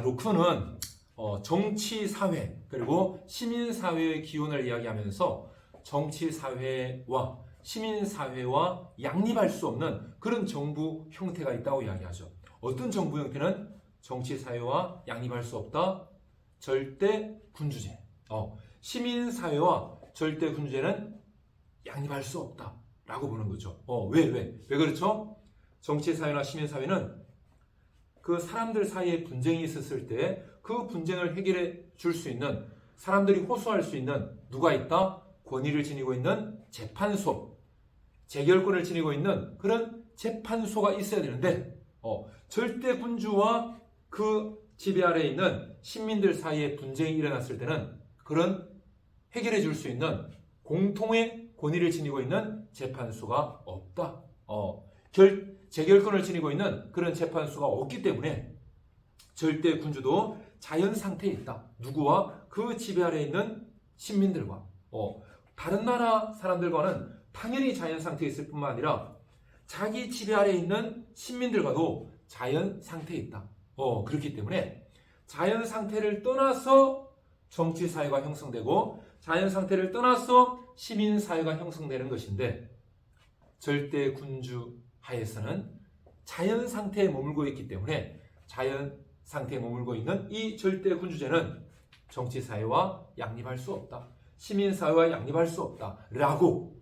로크는 정치, 사회, 그리고 시민 사회의 기원을 이야기하면서 정치, 사회와 시민 사회와 양립할 수 없는 그런 정부 형태가 있다고 이야기하죠. 어떤 정부 형태는 정치, 사회와 양립할 수 없다? 절대 군주제. 시민 사회와 절대 군주제는 양립할 수 없다라고 보는 거죠. 왜 그렇죠? 정치, 사회나 시민 사회는 그 사람들 사이에 분쟁이 있었을 때 그 분쟁을 해결해 줄 수 있는, 사람들이 호소할 수 있는 누가 있다? 권위를 지니고 있는 재판소, 재결권을 지니고 있는 그런 재판소가 있어야 되는데, 절대 군주와 그 지배 아래에 있는 시민들 사이에 분쟁이 일어났을 때는 그런 해결해 줄 수 있는 공통의 권위를 지니고 있는 재판소가 없다. 재결권을 지니고 있는 그런 재판소가 없기 때문에 절대 군주도 자연 상태에 있다. 누구와? 그 지배 아래에 있는 시민들과. 다른 나라 사람들과는 당연히 자연 상태에 있을 뿐만 아니라 자기 지배 아래에 있는 시민들과도 자연 상태에 있다. 그렇기 때문에 자연 상태를 떠나서 정치 사회가 형성되고 자연 상태를 떠나서 시민 사회가 형성되는 것인데, 절대 군주 하에서는 자연 상태에 머물고 있기 때문에 자연 상태에 머물고 있는 이 절대 군주제는 정치 사회와 양립할 수 없다. 시민 사회와 양립할 수 없다. 라고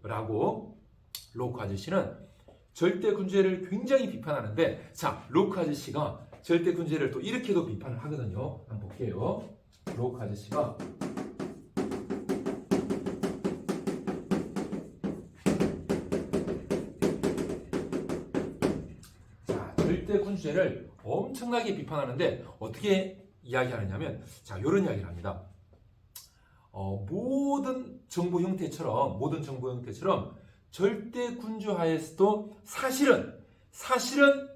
로크 아저씨는 절대 군주제를 굉장히 비판하는데, 자, 로크 아저씨가 절대 군주제를 또 이렇게도 비판을 하거든요. 한번 볼게요. 로크 아저씨가 절대 군주제를 엄청나게 비판하는데 어떻게 이야기하느냐면, 자, 이런 이야기를 합니다. 모든 정부 형태처럼 절대 군주 하에서도 사실은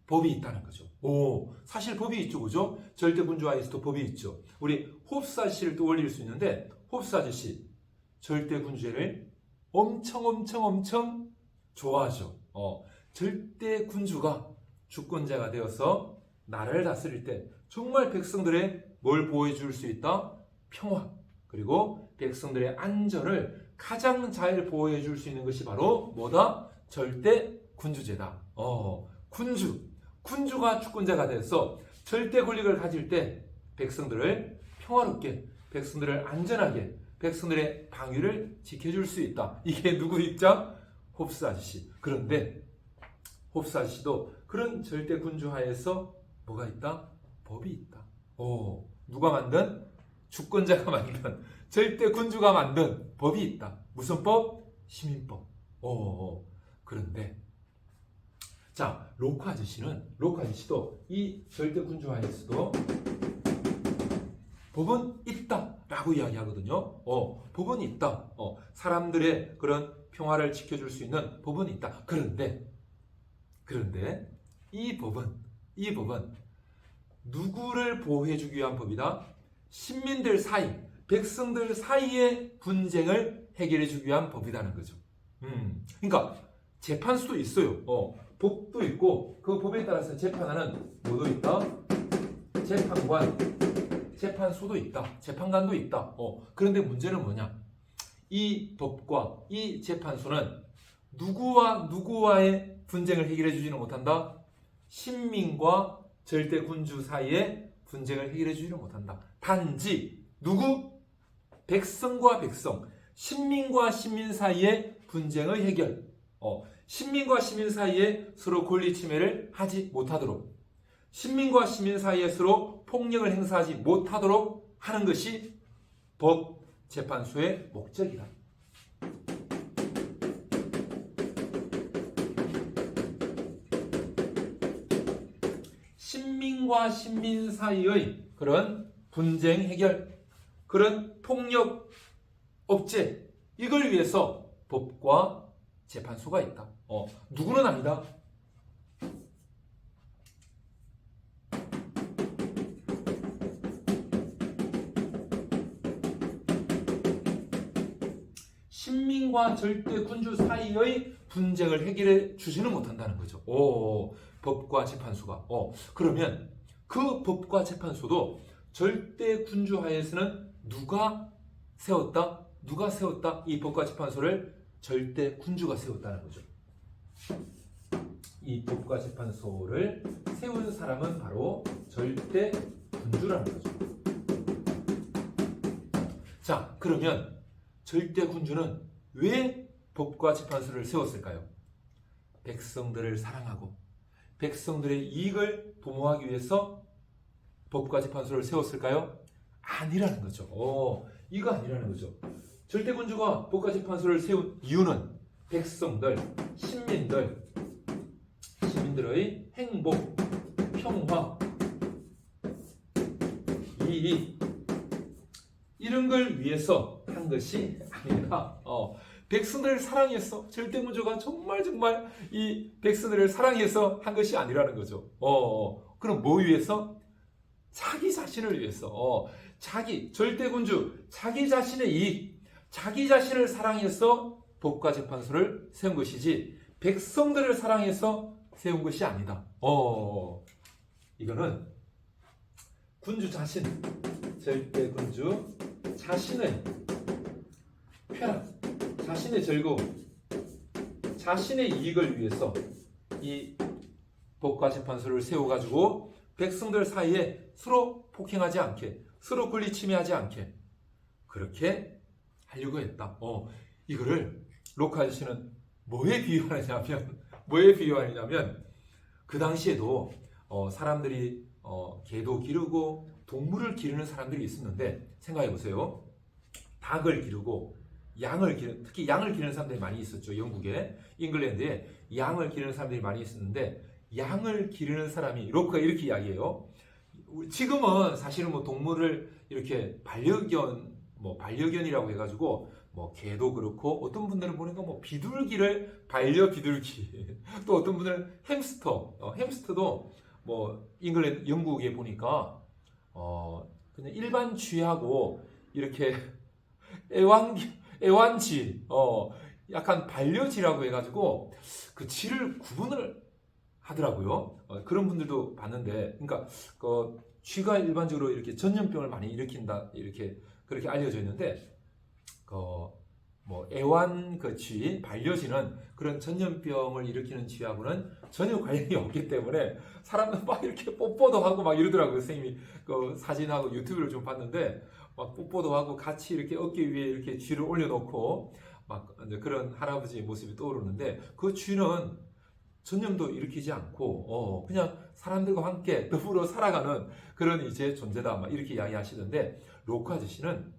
법이 있다는 거죠. 사실 법이 있죠, 그죠? 절대 군주 하에서도 법이 있죠. 우리 홉스 아저씨를 또 올릴 수 있는데, 홉스 아저씨 절대 군주제를 엄청 좋아하죠. 절대 군주가 주권자가 되어서 나라를 다스릴 때 정말 백성들의 뭘 보호해줄 수 있다? 평화, 그리고 백성들의 안전을 가장 잘 보호해줄 수 있는 것이 바로 뭐다? 절대 군주제다. 군주가 주권자가 돼서 절대 권력을 가질 때 백성들을 평화롭게, 백성들을 안전하게, 백성들의 방위를 지켜줄 수 있다. 이게 누구 입장? 홉스 아저씨. 그런데 홉스 아저씨도 그런 절대 군주 하에서 뭐가 있다? 법이 있다. 누가 만든? 주권자가 만든, 절대 군주가 만든 법이 있다. 무슨 법? 시민법. 그런데 자, 로크 아저씨도 이 절대 군주 하에서도 법은 있다라고 이야기하거든요. 법은 있다. 사람들의 그런 평화를 지켜줄 수 있는 법은 있다. 그런데 이 법은 누구를 보호해주기 위한 법이다? 신민들 사이, 백성들 사이의 분쟁을 해결해주기 위한 법이라는 거죠. 그러니까 재판수도 있어요. 법도 있고 그 법에 따라서 재판하는 뭐도 있다? 재판관, 재판소도 있다. 재판관도 있다. 그런데 문제는 뭐냐? 이 법과 이 재판소는 누구와의 분쟁을 해결해 주지는 못한다? 신민과 절대 군주 사이의 분쟁을 해결해 주지는 못한다. 단지 백성과 백성, 신민과 신민 사이의 분쟁의 해결, 신민과 시민 사이에 서로 권리 침해를 하지 못하도록, 신민과 시민 사이에 서로 폭력을 행사하지 못하도록 하는 것이 법 재판소의 목적이다. 신민과 신민 사이의 그런 분쟁 해결, 그런 폭력 억제, 이걸 위해서 법과 재판소가 있다. 누구는 아니다. 신민과 절대 군주 사이의 분쟁을 해결해 주지는 못한다는 거죠. 법과 재판소가. 그러면 그 법과 재판소도 절대 군주하에서는 누가 세웠다? 누가 세웠다? 이 법과 재판소를 절대 군주가 세웠다는 거죠. 이 법과 재판소를 세운 사람은 바로 절대 군주라는 거죠. 자, 그러면 절대 군주는 왜 법과 재판소를 세웠을까요? 백성들을 사랑하고 백성들의 이익을 도모하기 위해서 법과 재판소를 세웠을까요? 아니라는 거죠. 이거 아니라는 거죠. 절대 군주가 법과 재판소를 세운 이유는 백성들, 시민들의 행복, 평화, 이익 이런 걸 위해서 한 것이 아니라 백성들을 사랑해서 절대 군주가 정말 이 백성들을 사랑해서 한 것이 아니라는 거죠. 그럼 뭐 위해서? 자기 자신을 위해서. 절대 군주 자기 자신의 이익, 자기 자신을 사랑해서 법과 재판소를 세운 것이지 백성들을 사랑해서 세운 것이 아니다. 이거는 군주 자신, 절대 군주 자신의 쾌락, 자신의 즐거움, 자신의 이익을 위해서 이 법과 재판소를 세워가지고 백성들 사이에 서로 폭행하지 않게, 서로 권리 침해하지 않게 그렇게 하려고 했다. 이거를 로크 아저씨는 뭐에 비유하느냐면 그 당시에도 사람들이 개도 기르고 동물을 기르는 사람들이 있었는데 생각해 보세요. 닭을 기르고 특히 양을 기르는 사람들이 많이 있었죠. 영국에, 잉글랜드에 양을 기르는 사람들이 많이 있었는데 양을 기르는 사람이 로크가 이렇게 이야기해요. 지금은 사실은 동물을 이렇게 반려견이라고 해가지고 개도 그렇고 어떤 분들은 보니까 비둘기를 비둘기 또 어떤 분들은 햄스터도 영국에 보니까 그냥 일반 쥐하고 이렇게 애완쥐 약간 반려쥐라고 해가지고 그 쥐를 구분을 하더라고요. 그런 분들도 봤는데, 그러니까 쥐가 일반적으로 이렇게 전염병을 많이 일으킨다 그렇게 알려져 있는데, 애완 쥐, 반려쥐는 그런 전염병을 일으키는 쥐하고는 전혀 관련이 없기 때문에 사람들 막 이렇게 뽀뽀도 하고 막 이러더라고요. 선생님이 그 사진하고 유튜브를 좀 봤는데 막 뽀뽀도 하고 같이 이렇게 어깨 위에 이렇게 쥐를 올려놓고 막 그런 할아버지의 모습이 떠오르는데 그 쥐는 전염도 일으키지 않고 그냥 사람들과 함께 더불어 살아가는 그런 이제 존재다 막 이렇게 이야기하시던데 로크 아저씨는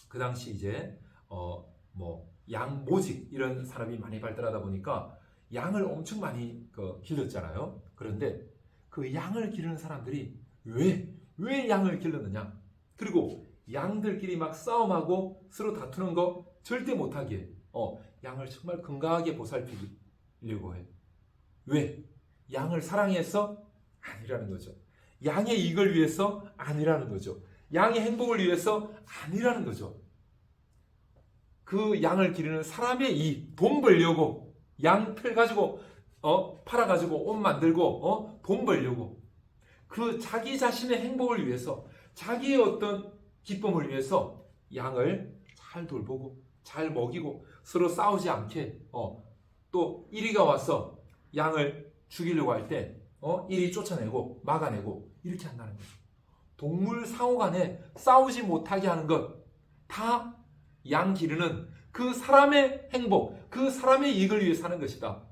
그 당시 이제 양 모직 이런 산업이 많이 발달하다 보니까 양을 엄청 많이 길렀잖아요. 그런데 그 양을 기르는 사람들이 왜 양을 길렀느냐? 그리고 양들끼리 막 싸움하고 서로 다투는 거 절대 못하게 양을 정말 건강하게 보살피려고 해. 왜? 양을 사랑해서? 아니라는 거죠. 양의 이익을 위해서? 아니라는 거죠. 양의 행복을 위해서? 아니라는 거죠. 그 양을 기르는 사람의 이익, 돈 벌려고 양 털 가지고 팔아가지고 옷 만들고 돈 벌려고 그 자기 자신의 행복을 위해서 자기의 어떤 기쁨을 위해서 양을 잘 돌보고 잘 먹이고 서로 싸우지 않게 또 이리가 와서 양을 죽이려고 할 때 이리 쫓아내고 막아내고 이렇게 한다는 거죠. 동물 상호 간에 싸우지 못하게 하는 것 다 양 기르는 그 사람의 행복, 그 사람의 이익을 위해 사는 것이다.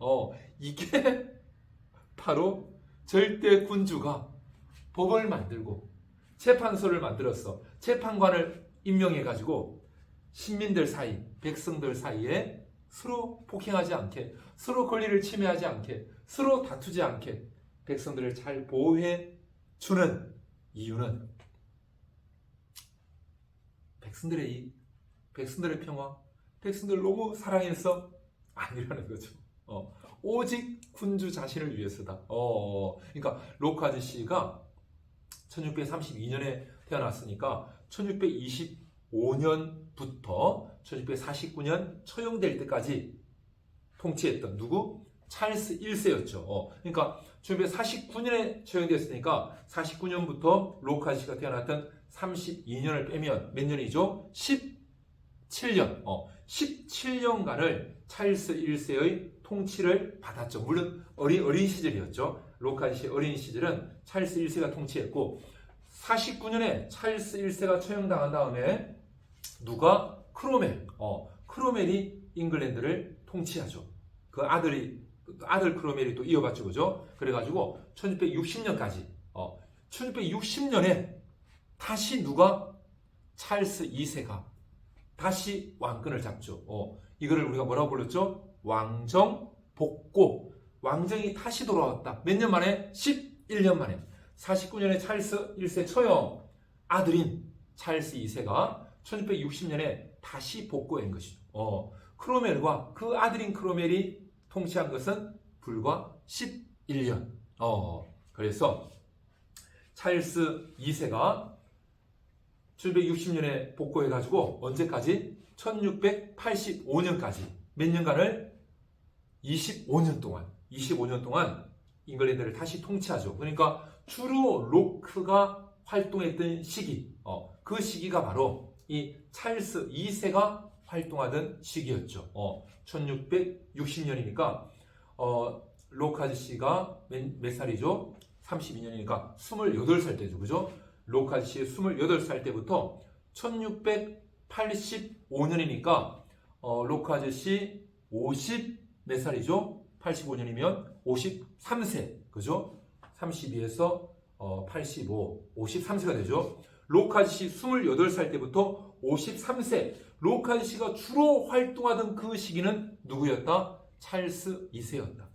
이게 바로 절대 군주가 법을 만들고 재판소를 만들어서 재판관을 임명해가지고 시민들 사이, 백성들 사이에 서로 폭행하지 않게, 서로 권리를 침해하지 않게, 서로 다투지 않게 백성들을 잘 보호해 주는 이유는 백성들의 이익, 백성들의 평화, 백성들을 너무 사랑해서 아니라는 거죠. 오직 군주 자신을 위해서다. 그러니까 로크 아저씨가 1632년에 태어났으니까 1625년부터 1649년 처형될 때까지 통치했던 누구? 찰스 1세였죠. 그러니까 1949년에 처형됐으니까 49년부터 로카시가 태어났던 32년을 빼면 몇 년이죠? 17년. 17년간을 찰스 1세의 통치를 받았죠. 물론 어린 시절이었죠. 로카시 어린 시절은 찰스 1세가 통치했고 49년에 찰스 1세가 처형당한 다음에 누가? 크로멜이 잉글랜드를 통치하죠. 그 아들 크로멜이 또 이어받죠. 그죠? 그래가지고 1660년까지 1660년에 다시 누가? 찰스 2세가 다시 왕권을 잡죠. 이거를 우리가 뭐라고 불렀죠? 왕정 복고. 왕정이 다시 돌아왔다. 몇 년 만에? 11년 만에. 49년에 찰스 1세 처형, 아들인 찰스 2세가 1660년에 다시 복고한 것이죠. 크로멜과 그 아들인 크로멜이 통치한 것은 불과 11년. 그래서 찰스 2세가 1760년에 복고해가지고 언제까지? 1685년까지 몇 년간을? 25년 동안 잉글랜드를 다시 통치하죠. 그러니까 주로 로크가 활동했던 시기, 그 시기가 바로 이 찰스 2세가 활동하던 시기였죠. 1660년이니까 로크 아저씨가 몇 살이죠? 32년이니까 28살 때죠. 그죠? 로크 아저씨 28살 때부터 1685년이니까 로크 아저씨 몇 살이죠? 85년이면 53세. 그죠? 32에서 85, 53세가 되죠. 로크 아저씨 28살 때부터 53세. 로크 아저씨가 주로 활동하던 그 시기는 누구였다? 찰스 2세였다.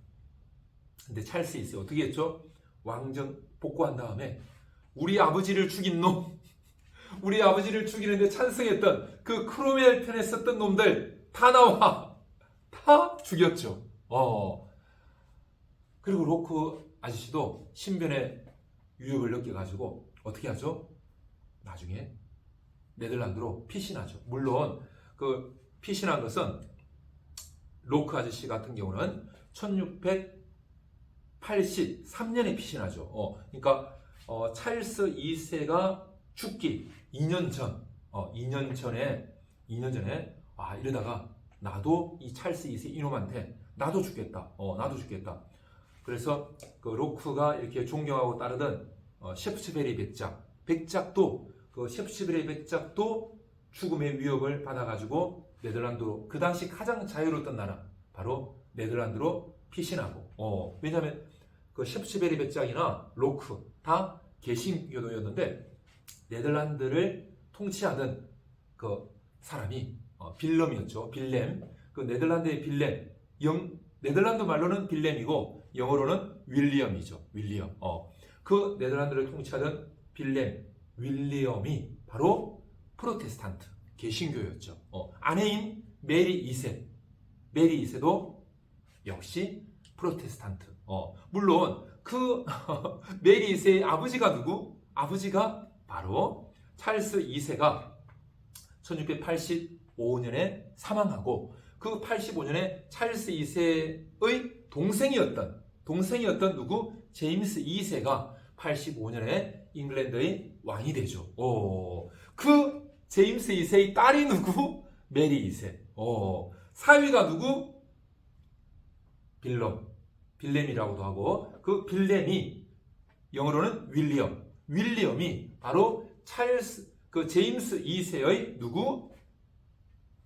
근데 찰스 2세 어떻게 했죠? 왕정 복구한 다음에 우리 아버지를 죽인 놈, 우리 아버지를 죽이는데 찬성했던 그 크로멜 편에 썼던 놈들 다 나와. 다 죽였죠. 그리고 로크 아저씨도 신변의 유혹을 느껴가지고 어떻게 하죠? 나중에 네덜란드로 피신하죠. 물론 그 피신한 것은 로크 아저씨 같은 경우는 1683년에 피신하죠. 그러니까 찰스 2세가 죽기 2년 전에 이러다가 나도 이 찰스 2세 이놈한테 나도 죽겠다. 그래서 그 로크가 이렇게 존경하고 따르던 셰프츠베리 백작도 그 셰프츠베리 백작도 죽음의 위협을 받아가지고 네덜란드로, 그 당시 가장 자유로웠던 나라 바로 네덜란드로 피신하고, 왜냐하면 그 셰프츠베리 백작이나 로크 다 개신교도였는데 네덜란드를 통치하던 그 사람이 빌럼이었죠. 빌렘. 그 네덜란드의 빌렘. 네덜란드 말로는 빌렘이고 영어로는 윌리엄이죠. 윌리엄. 그 네덜란드를 통치하던 윌리엄이 바로 프로테스탄트, 개신교였죠. 아내인 메리 2세도 역시 프로테스탄트. 물론 그 메리 2세의 아버지가 누구? 아버지가 바로 찰스 2세가 1685년에 사망하고 그 85년에 찰스 2세의 동생이었던 누구? 제임스 2세가 85년에 잉글랜드의 왕이 되죠. 그 제임스 2세의 딸이 누구? 메리 2세. 사위가 누구? 빌렘이라고도 하고, 그 빌렘이 영어로는 윌리엄이 바로 그 제임스 2세의 누구?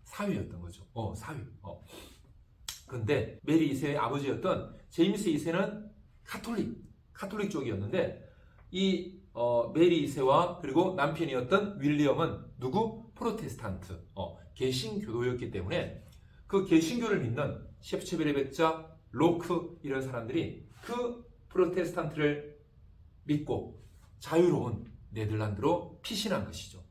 사위였던 거죠. 사위. 근데 메리 2세의 아버지였던 제임스 2세는 카톨릭 쪽이었는데 이 메리 2세와 그리고 남편이었던 윌리엄은 누구? 프로테스탄트, 개신교도였기 때문에 그 개신교를 믿는 셰프츠베리 백작, 로크 이런 사람들이 그 프로테스탄트를 믿고 자유로운 네덜란드로 피신한 것이죠.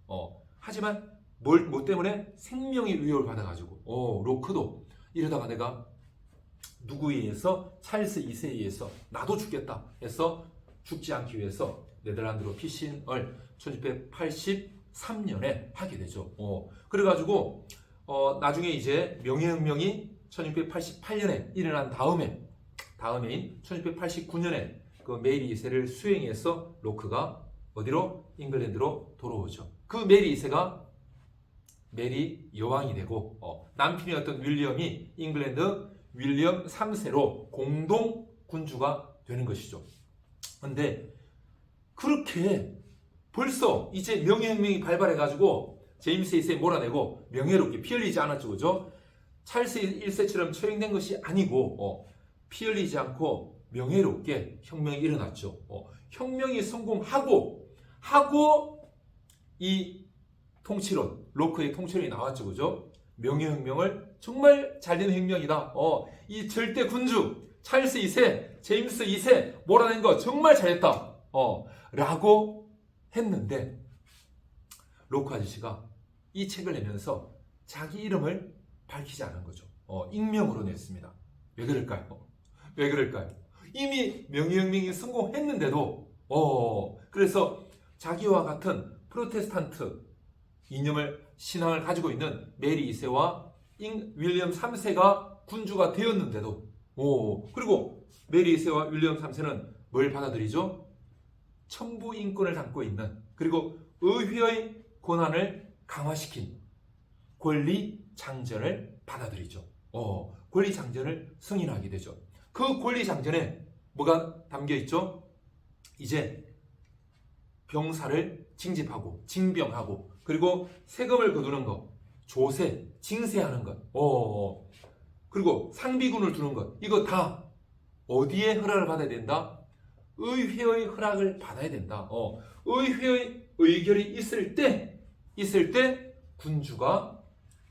하지만 뭐 때문에 생명의 위협을 받아가지고 로크도 이러다가 내가 누구에 의해서 찰스 2세에 의해서 나도 죽겠다 해서 죽지 않기 위해서 네덜란드로 피신을 1683년에 하게 되죠. 그래가지고 나중에 이제 명예혁명이 1688년에 일어난 다음에 다음해인 1689년에 그 메리 2세를 수행해서 로크가 어디로? 잉글랜드로 돌아오죠. 그 메리 2세가 메리 여왕이 되고 남편이었던 윌리엄이 잉글랜드 윌리엄 3세로 공동 군주가 되는 것이죠. 근데 그렇게 벌써 이제 명예혁명이 발발해가지고 제임스 2세 몰아내고 명예롭게 피 흘리지 않았죠. 그죠? 찰스 1세처럼 처형된 것이 아니고 피 흘리지 않고 명예롭게 혁명이 일어났죠. 혁명이 성공하고 이 통치론, 로크의 통치론이 나왔죠. 그죠? 명예혁명을 정말 잘된 혁명이다. 이 절대 군주 찰스 2세, 제임스 2세 몰아낸 거 정말 잘했다. 라고 했는데 로크 아저씨가 이 책을 내면서 자기 이름을 밝히지 않은 거죠. 익명으로 냈습니다. 왜 그럴까요? 왜 그럴까요? 이미 명예혁명이 성공했는데도 그래서 자기와 같은 프로테스탄트 신앙을 가지고 있는 메리 2세와 윌리엄 3세가 군주가 되었는데도 그리고 메리 2세와 윌리엄 3세는 뭘 받아들이죠? 천부 인권을 담고 있는 그리고 의회의 권한을 강화시킨 권리 장전을 받아들이죠. 권리 장전을 승인하게 되죠. 그 권리 장전에 뭐가 담겨 있죠? 이제 병사를 징집하고 징병하고 그리고 세금을 거두는 것, 조세, 징세하는 것, 그리고 상비군을 두는 것, 이거 다 어디에 허락을 받아야 된다? 의회의 허락을 받아야 된다. 의회의 의결이 있을 때 군주가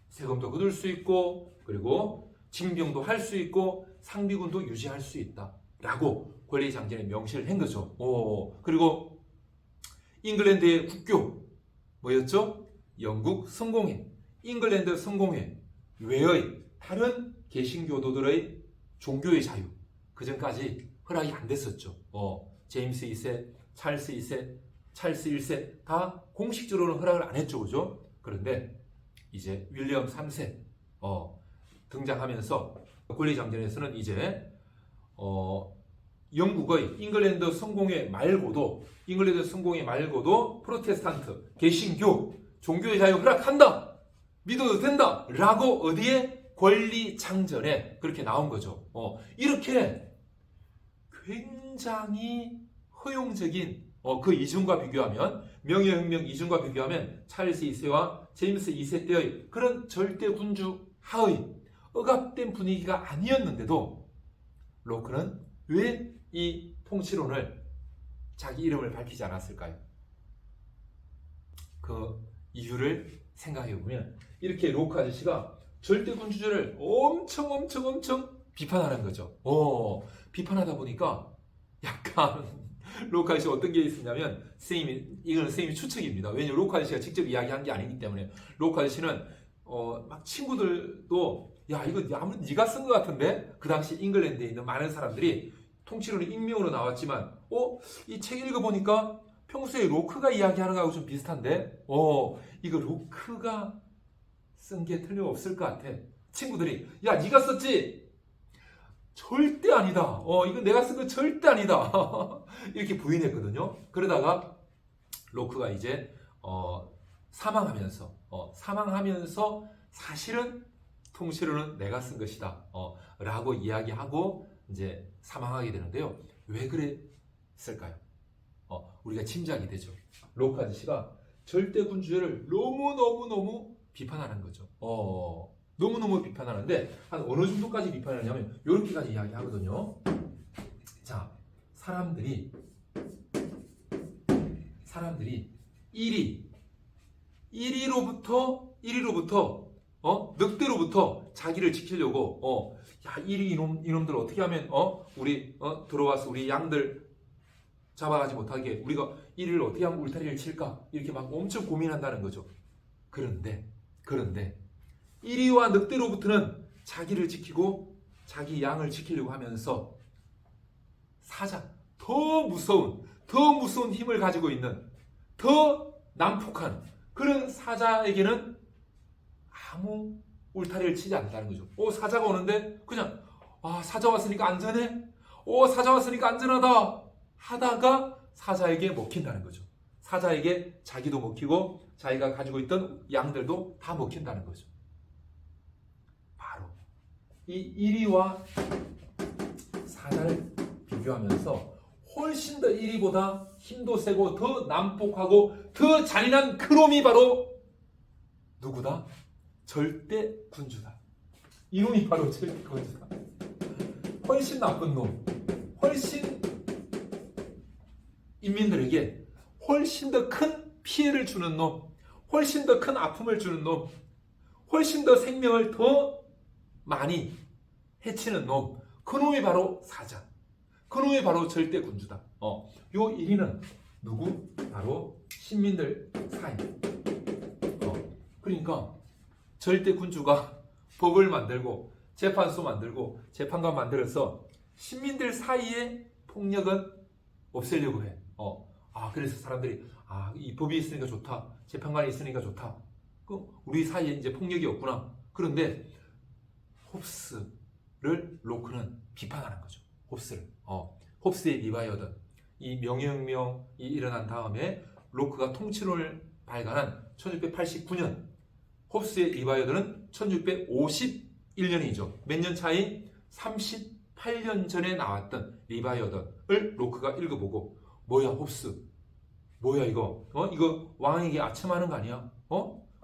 세금도 거둘 수 있고 그리고 징병도 할 수 있고 상비군도 유지할 수 있다라고 권리장전에 명시를 한 거죠. 그리고 잉글랜드의 국교 뭐였죠? 영국 성공회, 잉글랜드 성공회 외의 다른 개신교도들의 종교의 자유 그 전까지 허락이 안 됐었죠. 제임스 2세, 찰스 2세, 찰스 1세 다 공식적으로는 허락을 안 했죠. 그죠? 그런데 이제 윌리엄 3세 등장하면서 권리장전에서는 이제 영국의 잉글랜드 성공회 말고도 프로테스탄트, 개신교, 종교의 자유 허락한다! 믿어도 된다! 라고 어디에? 권리장전에 그렇게 나온 거죠. 이렇게 굉장히 허용적인 그 이전과 비교하면 명예혁명 이전과 비교하면 찰스 2세와 제임스 2세 때의 그런 절대 군주 하의 억압된 분위기가 아니었는데도 로크는 왜 이 통치론을 자기 이름을 밝히지 않았을까요? 그 이유를 생각해 보면 이렇게 로크 아저씨가 절대 군주제를 엄청 비판하는 거죠. 비판하다 보니까 약간 로크 아저씨가 어떤 게 있었냐면 이거는 선생님이 추측입니다. 왜냐면 로크 아저씨가 직접 이야기한 게 아니기 때문에 로크 아저씨는 막 친구들도 야 이거 아무래도 네가 쓴 것 같은데 그 당시 잉글랜드에 있는 많은 사람들이 통치론이 익명으로 나왔지만 이 책 읽어보니까 평소에 로크가 이야기하는 거하고 좀 비슷한데 이거 로크가 쓴 게 틀림없을 것 같아. 친구들이 야 네가 썼지? 절대 아니다. 이거 내가 쓴 거 절대 아니다. 이렇게 부인했거든요. 그러다가 로크가 이제 사망하면서 사실은 통치론은 내가 쓴 것이다. 라고 이야기하고 이제 사망하게 되는데요. 왜 그랬을까요? 우리가 짐작이 되죠. 로크 아저씨가 절대 군주제를 너무 비판하는 거죠. 너무너무 비판하는데 한 어느 정도까지 비판하냐면 이렇게까지 이야기하거든요. 자, 사람들이 1위로부터 늑대로부터 자기를 지키려고 야 1위 이놈들 어떻게 하면 우리 들어와서 우리 양들 잡아가지 못하게 우리가 1위를 어떻게 하면 울타리를 칠까 이렇게 막 엄청 고민한다는 거죠. 그런데 1위와 늑대로부터는 자기를 지키고 자기 양을 지키려고 하면서 사자 더 무서운 힘을 가지고 있는 더 난폭한 그런 사자에게는 아무 울타리를 치지 않는다는 거죠. 사자가 오는데 그냥 사자 왔으니까 안전해? 오, 사자 왔으니까 안전하다 하다가 사자에게 먹힌다는 거죠. 사자에게 자기도 먹히고 자기가 가지고 있던 양들도 다 먹힌다는 거죠. 바로 이 이리와 사자를 비교하면서 훨씬 더 이리보다 힘도 세고 더 난폭하고 더 잔인한 그놈이 바로 누구다? 절대 군주다. 이놈이 바로 절대 군주다. 훨씬 나쁜 놈, 훨씬 인민들에게 훨씬 더 큰 피해를 주는 놈, 훨씬 더 큰 아픔을 주는 놈, 훨씬 더 생명을 더 많이 해치는 놈, 그놈이 바로 사자, 그놈이 바로 절대 군주다. 요 1위는 누구? 바로 신민들 사이. 그러니까 절대 군주가 법을 만들고 재판소 만들고 재판관 만들어서 신민들 사이에 폭력은 없애려고 해. 그래서 사람들이 이 법이 있으니까 좋다. 재판관이 있으니까 좋다. 우리 사이에 이제 폭력이 없구나. 그런데 홉스를 로크는 비판하는 거죠. 홉스를. 홉스의 리바이어든 이 명예혁명이 일어난 다음에 로크가 통치론을 발간한 1689년, 홉스의 리바이어든은 1651년이죠. 몇 년 차이? 38년 전에 나왔던 리바이어든을 로크가 읽어보고 뭐야 홉스, 뭐야 이거? 이거 왕에게 아첨하는 거 아니야?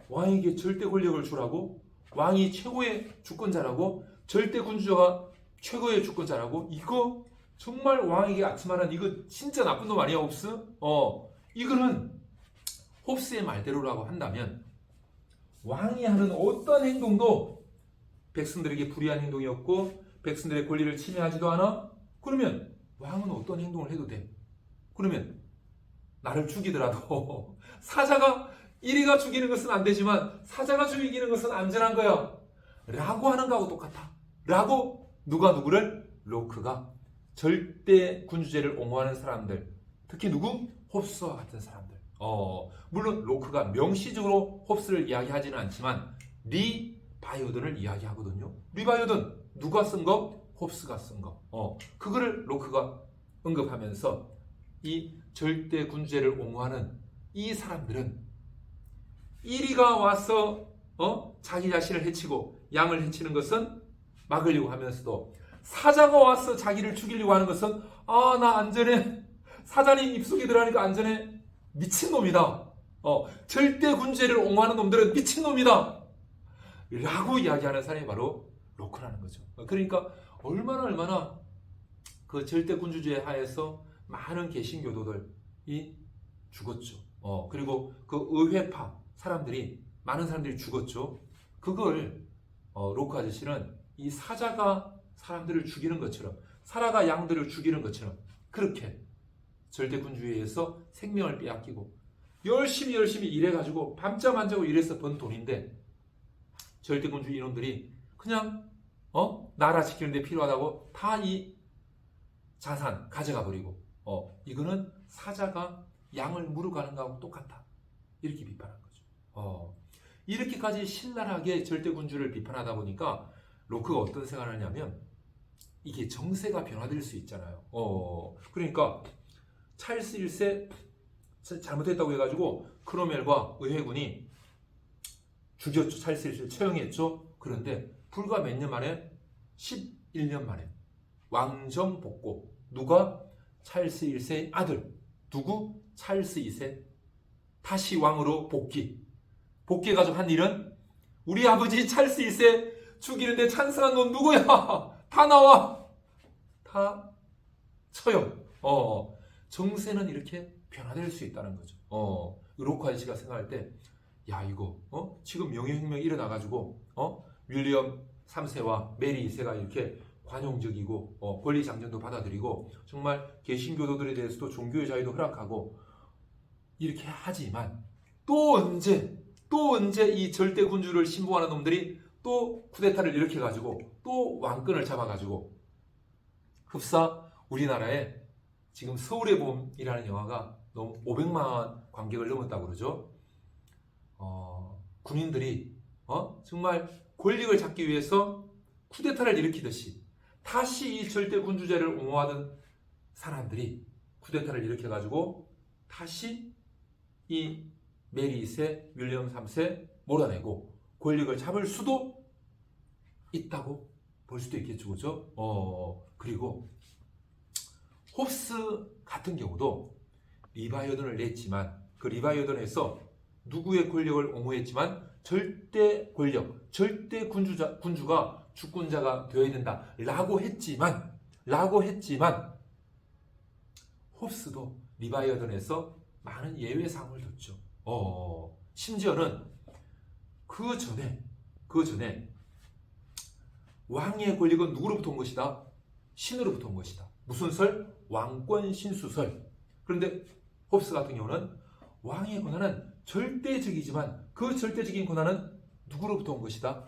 왕에게 절대 권력을 주라고? 왕이 최고의 주권자라고? 절대 군주가 최고의 주권자라고? 이거 정말 왕에게 아첨하는 이거 진짜 나쁜 놈 아니야 홉스? 이거는 홉스의 말대로라고 한다면 왕이 하는 어떤 행동도 백성들에게 불리한 행동이었고 백성들의 권리를 침해하지도 않아? 그러면 왕은 어떤 행동을 해도 돼. 그러면 나를 죽이더라도 사자가 이리가 죽이는 것은 안 되지만 사자가 죽이는 것은 안전한 거야 라고 하는 거하고 똑같아. 라고 누가 누구를? 로크가 절대 군주제를 옹호하는 사람들, 특히 누구? 홉스와 같은 사람들. 물론 로크가 명시적으로 홉스를 이야기하지는 않지만 리바이어든을 이야기하거든요. 리바이어든 누가 쓴 거? 홉스가 쓴 거. 그거를 로크가 언급하면서 이 절대 군주제를 옹호하는 이 사람들은 이리가 와서 자기 자신을 해치고 양을 해치는 것은 막으려고 하면서도 사자가 와서 자기를 죽이려고 하는 것은 나 안전해. 사자님 입속에 들어가니까 안전해. 미친놈이다. 절대 군주제를 옹호하는 놈들은 미친놈이다. 라고 이야기하는 사람이 바로 로크라는 거죠. 그러니까 얼마나 그 절대 군주제 하에서 많은 개신교도들이 죽었죠. 그리고 그 의회파 많은 사람들이 죽었죠. 그걸 로크 아저씨는 이 사자가 사람들을 죽이는 것처럼, 사자가 양들을 죽이는 것처럼 그렇게 절대 군주에 의해서 생명을 빼앗기고 열심히 일해가지고 밤잠 안 자고 일해서 번 돈인데 절대 군주 인원들이 그냥 나라 지키는데 필요하다고 다 이 자산 가져가 버리고 이거는 사자가 양을 물어가는 거하고 똑같다. 이렇게 비판한 거죠. 이렇게까지 신랄하게 절대 군주를 비판하다 보니까 로크가 어떤 생각을 하냐면 이게 정세가 변화될 수 있잖아요. 그러니까 찰스 1세 잘못했다고 해가지고 크로멜과 의회군이 죽였죠. 찰스 1세를 처형했죠. 그런데 불과 몇 년 만에 11년 만에 왕정 복고. 누가? 찰스 1세의 아들. 누구? 찰스 2세. 다시 왕으로 복귀해가지고 한 일은 우리 아버지 찰스 1세 죽이는데 찬성한 놈 누구야? 다 나와. 다 처형. 정세는 이렇게 변화될 수 있다는 거죠. 로크 아저씨가 생각할 때, 야 이거 지금 명예혁명이 일어나가지고 윌리엄 3세와 메리 2세가 이렇게 관용적이고 권리장전도 받아들이고 정말 개신교도들에 대해서도 종교의 자유도 허락하고 이렇게 하지만 또 언제 이 절대 군주를 신봉하는 놈들이 또 쿠데타를 일으켜가지고 또 왕권을 잡아가지고 흡사 우리나라에 지금 서울의 봄이라는 영화가 너무 500만 관객을 넘었다고 그러죠. 군인들이 정말 권력을 잡기 위해서 쿠데타를 일으키듯이 다시 이 절대 군주제를 옹호하던 사람들이 쿠데타를 일으켜가지고 다시 이 메리 2세, 윌리엄 3세 몰아내고 권력을 잡을 수도 있다고 볼 수도 있겠죠, 그죠? 그리고 홉스 같은 경우도 리바이어던을 냈지만 그 리바이어던에서 누구의 권력을 옹호했지만 절대 권력, 절대 군주가 주권자가 되어야 된다라고 했지만 홉스도 리바이어던에서 많은 예외 사항을 뒀죠. 심지어는 그 전에 왕의 권력은 누구로부터 온 것이다? 신으로부터 온 것이다. 무슨 설? 왕권 신수설. 그런데 홉스 같은 경우는 왕의 권한은 절대적이지만 그 절대적인 권한은 누구로부터 온 것이다?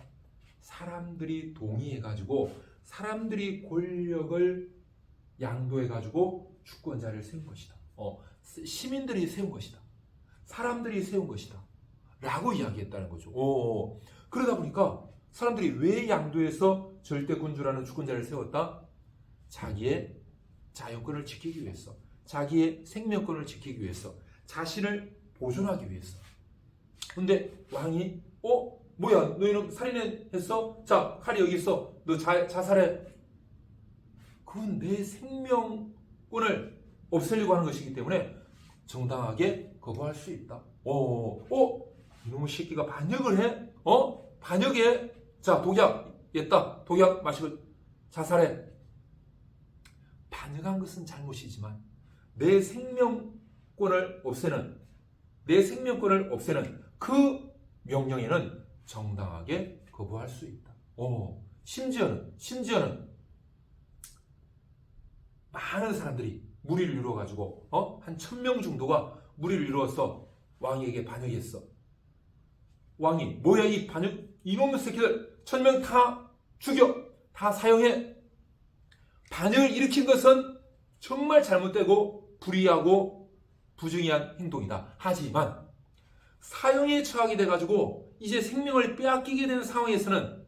사람들이 동의해가지고 사람들이 권력을 양도해가지고 주권자를 세운 것이다. 시민들이 세운 것이다. 사람들이 세운 것이다. 라고 이야기했다는 거죠. 그러다 보니까 사람들이 왜 양도해서 절대군주라는 주권자를 세웠다? 자기의 자연권을 지키기 위해서, 자기의 생명권을 지키기 위해서, 자신을 보존하기 위해서. 근데 왕이 뭐야, 너희는 살인했어? 자, 칼이 여기 있어. 너 자살해. 그건 내 생명권을 없애려고 하는 것이기 때문에 정당하게 거부할 수 있다. 이놈의 새끼가 반역을 해? 반역해? 자, 독약 했다. 독약 마시고 자살해. 반역한 것은 잘못이지만 내 생명권을 없애는 그 명령에는 정당하게 거부할 수 있다. 심지어는 많은 사람들이 무리를 이루어가지고 한 1000명 정도가 무리를 이루어서 왕에게 반역했어. 왕이 뭐야 이 반역 이놈의 새끼들 1000명 다 죽여 다 사형해. 반역을 일으킨 것은 정말 잘못되고 불의하고 부정의한 행동이다. 하지만 사형에 처하게 돼가지고 이제 생명을 빼앗기게 되는 상황에서는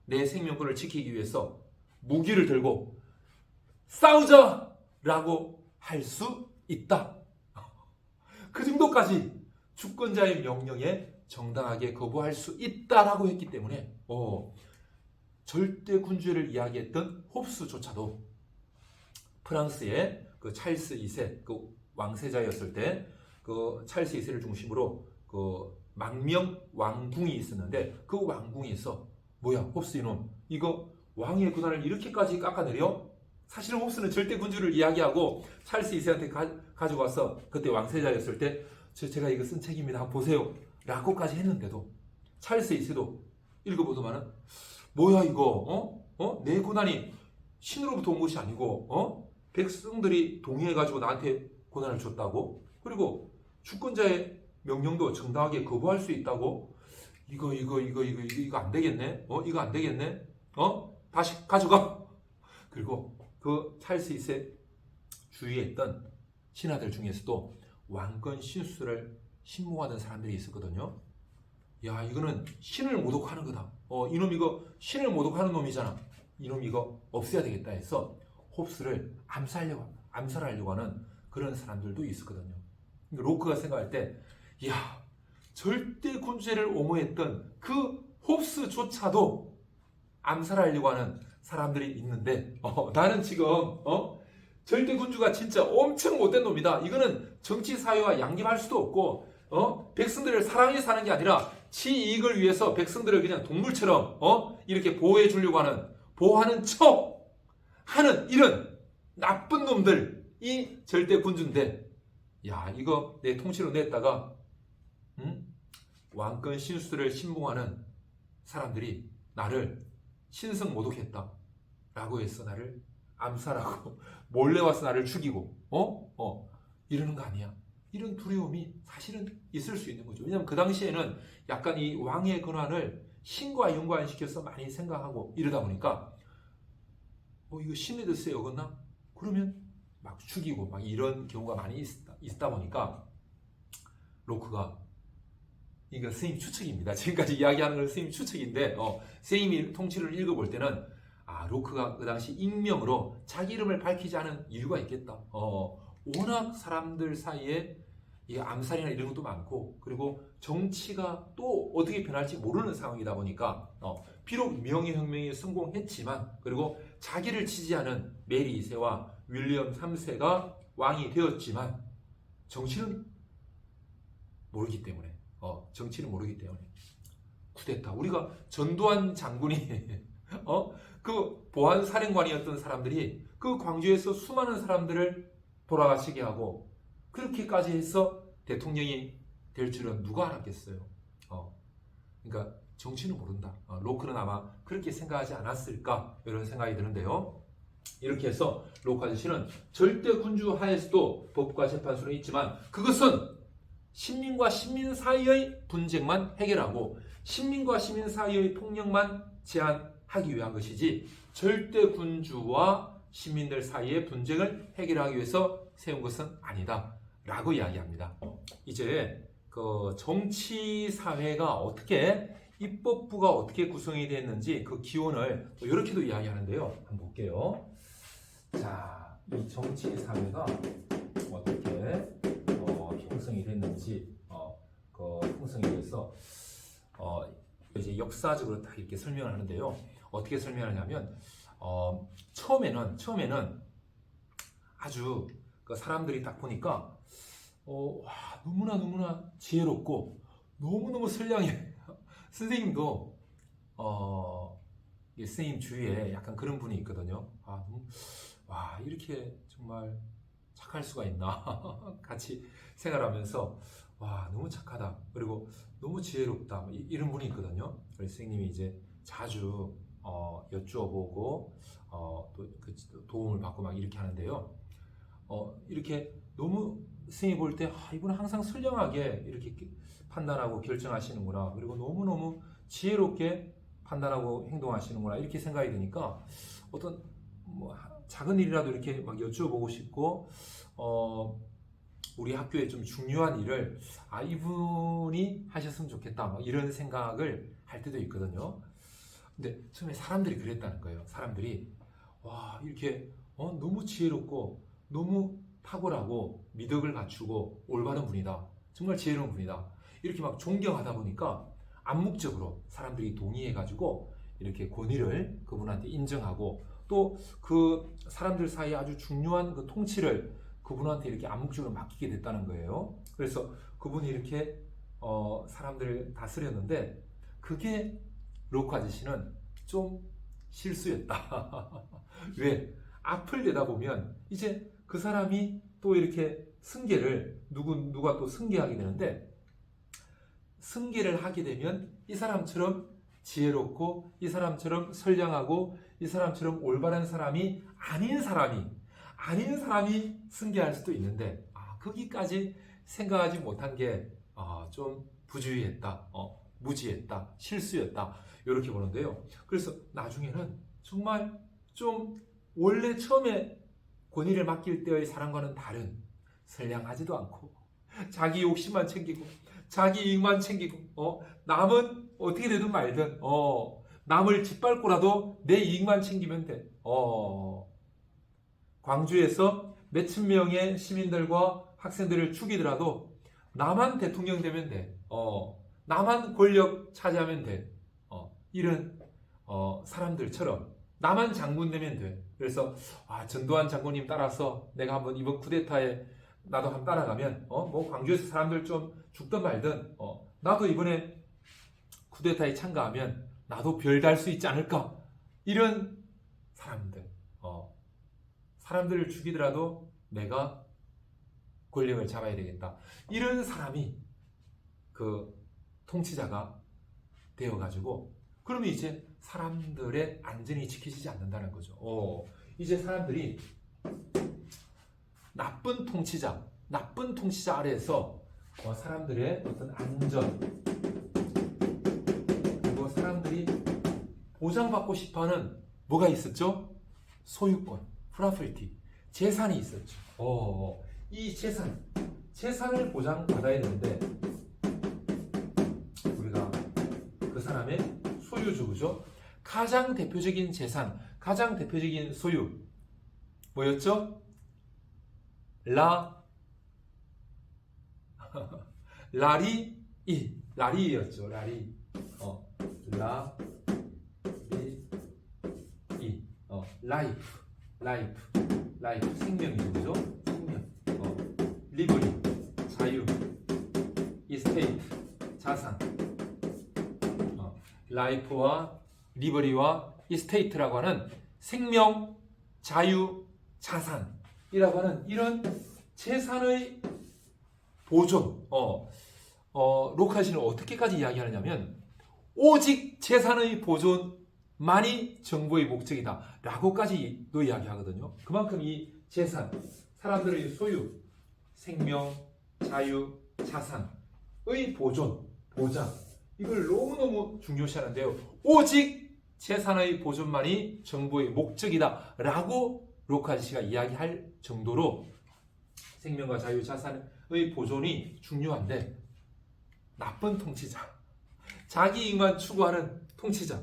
내 생명권을 지키기 위해서 무기를 들고 싸우자! 라고 할 수 있다. 그 정도까지 주권자의 명령에 정당하게 거부할 수 있다라고 했기 때문에 절대 군주제를 이야기했던 홉스조차도 프랑스의 그 찰스 2세 그 왕세자였을 때 그 찰스 2세를 중심으로 그 망명 왕궁이 있었는데 그 왕궁에서 뭐야 홉스 이놈 이거 왕의 권한을 이렇게까지 깎아내려? 사실은 홉스는 절대 군주를 이야기하고 찰스 2세한테 가지고 와서 그때 왕세자였을 때 제가 이거 쓴 책입니다. 한번 보세요. 라고까지 했는데도 찰스 2세도 읽어보더만은 뭐야 이거 내 권한이 신으로부터 온 것이 아니고 백성들이 동의해가지고 나한테 권한을 줬다고 그리고 주권자의 명령도 정당하게 거부할 수 있다고 이거 안 되겠네 이거 안 되겠네 다시 가져가. 그리고 그 찰스 2세 주위에 있던 신하들 중에서도 왕권 신수를 신봉하는 사람들이 있었거든요. 야 이거는 신을 모독하는 거다. 이놈 이거 신을 모독하는 놈이잖아. 이놈 이거 없애야 되겠다 해서 홉스를 암살하려고 하는 그런 사람들도 있었거든요. 로크가 생각할 때 야 절대 군주제를 옹호했던 그 홉스조차도 암살하려고 하는 사람들이 있는데 나는 지금 절대 군주가 진짜 엄청 못된 놈이다. 이거는 정치 사회와 양립할 수도 없고 백성들을 사랑해 사는 게 아니라 지 이익을 위해서 백성들을 그냥 동물처럼 이렇게 보호해 주려고 보호하는 척 하는 이런 나쁜 놈들이 절대 군주인데 야 이거 내 통치로 냈다가 왕권 신수를 신봉하는 사람들이 나를 신성 모독했다 라고 해서 나를 암살하고 몰래 와서 나를 죽이고 이러는 거 아니야. 이런 두려움이 사실은 있을 수 있는 거죠. 왜냐하면 그 당시에는 약간 이 왕의 권한을 신과 연관시켜서 많이 생각하고 이러다 보니까 이거 신의 뜻에 어긋나? 그러면 막 죽이고 막 이런 경우가 많이 있다 보니까 로크가 이거 선생님 추측입니다. 지금까지 이야기하는 건 선생님 추측인데 선생님이 통치를 읽어볼 때는 로크가 그 당시 익명으로 자기 이름을 밝히지 않은 이유가 있겠다. 워낙 사람들 사이에 이 암살이나 이런 것도 많고, 그리고 정치가 또 어떻게 변할지 모르는 상황이다 보니까 비록 명예혁명이 성공했지만, 그리고 자기를 지지하는 메리 2세와 윌리엄 3세가 왕이 되었지만 정치는 모르기 때문에 쿠데타, 우리가 전두환 장군이 그 보안 사령관이었던 사람들이 그 광주에서 수많은 사람들을 돌아가시게 하고 그렇게까지 해서 대통령이 될 줄은 누가 알았겠어요. 그러니까 정치는 모른다. 로크는 아마 그렇게 생각하지 않았을까, 이런 생각이 드는데요. 이렇게 해서 로크 아저씨는 절대 군주 하에서도 법과 재판소는 있지만 그것은 신민과 신민 사이의 분쟁만 해결하고 신민과 시민 사이의 폭력만 제한하기 위한 것이지, 절대 군주와 시민들 사이의 분쟁을 해결하기 위해서 세운 것은 아니다 라고 이야기합니다. 이제 그 정치 사회가 어떻게, 입법부가 어떻게 구성이 됐는지 그 기원을 또 이렇게도 이야기하는데요. 한번 볼게요. 자, 이 정치 사회가 어떻게 형성이 됐는지, 그 형성에 대해서 이제 역사적으로 딱 이렇게 설명을 하는데요. 어떻게 설명하냐면, 처음에는 아주 그 사람들이 딱 보니까 너무나 지혜롭고 너무너무 선량해. 선생님도 선생님 주위에 약간 그런 분이 있거든요. 이렇게 정말 착할 수가 있나. 같이 생활하면서 너무 착하다, 그리고 너무 지혜롭다, 이런 분이 있거든요. 그래서 선생님이 이제 자주 여쭈어보고 또 그 도움을 받고 막 이렇게 하는데요. 이렇게 너무 선생님이 볼 때 이분은 항상 선량하게 이렇게 판단하고 결정하시는구나, 그리고 너무너무 지혜롭게 판단하고 행동하시는구나, 이렇게 생각이 드니까 어떤 작은 일이라도 이렇게 막 여쭈어보고 싶고, 우리 학교에 좀 중요한 일을 이분이 하셨으면 좋겠다, 이런 생각을 할 때도 있거든요. 근데 처음에 사람들이 그랬다는 거예요. 사람들이 이렇게 너무 지혜롭고 너무 탁월하고 미덕을 갖추고 올바른 분이다, 정말 지혜로운 분이다, 이렇게 막 존경하다 보니까 암묵적으로 사람들이 동의해가지고 이렇게 권위를 그분한테 인정하고, 또 그 사람들 사이에 아주 중요한 그 통치를 그분한테 이렇게 암묵적으로 맡기게 됐다는 거예요. 그래서 그분이 이렇게 사람들을 다스렸는데, 그게 로크 아저씨는 좀 실수였다. 왜? 앞을 내다보면 이제 그 사람이 또 이렇게 승계를 누가 또 승계하게 되는데, 승계를 하게 되면 이 사람처럼 지혜롭고 이 사람처럼 선량하고 이 사람처럼 올바른 사람이 아닌 사람이 승계할 수도 있는데, 거기까지 생각하지 못한 게 좀 부주의했다, 무지했다, 실수였다, 이렇게 보는데요. 그래서 나중에는 정말 좀 원래 처음에 권위를 맡길 때의 사람과는 다른, 선량하지도 않고 자기 욕심만 챙기고 자기 이익만 챙기고 남은 어떻게 되든 말든 남을 짓밟고라도 내 이익만 챙기면 돼. 광주에서 몇천 명의 시민들과 학생들을 죽이더라도 나만 대통령 되면 돼. 나만 권력 차지하면 돼. 이런 사람들처럼 나만 장군 되면 돼. 그래서 전두환 장군님 따라서 내가 한번 이번 쿠데타에 나도 한번 따라가면 광주에서 사람들 좀 죽든 말든 나도 이번에 쿠데타에 참가하면 나도 별 달 수 있지 않을까, 이런 사람들을 죽이더라도 내가 권력을 잡아야 되겠다, 이런 사람이 그 통치자가 되어가지고, 그러면 이제 사람들의 안전이 지켜지지 않는다는 거죠. 이제 사람들이 나쁜 통치자 아래에서 사람들의 어떤 안전, 그리고 사람들이 보장받고 싶어하는 뭐가 있었죠? 소유권, 프로퍼티, 재산이 있었죠. 이 재산을 보장받아야 되는데, 우리가 그 사람의 소유주죠. 가장 대표적인 재산, 가장 대표적인 소유 뭐였죠? 라리이였죠. 라리. 라이프 생명이죠. 그죠? 생명. 리버리 자유, 이스테이트 자산. 라이프와 리버리와 이스테이트라고 하는 생명, 자유, 자산이라고 하는 이런 재산의 보존. 로카시는 어떻게까지 이야기하느냐면 오직 재산의 보존만이 정부의 목적이다 라고까지도 이야기하거든요. 그만큼 이 재산, 사람들의 소유, 생명, 자유, 자산의 보존, 보장 이걸 너무너무 중요시하는데요. 오직 재산의 보존만이 정부의 목적이다 라고 로카시가 이야기할 정도로 생명과 자유, 자산의 보존이 중요한데 나쁜 통치자, 자기 이익만 추구하는 통치자,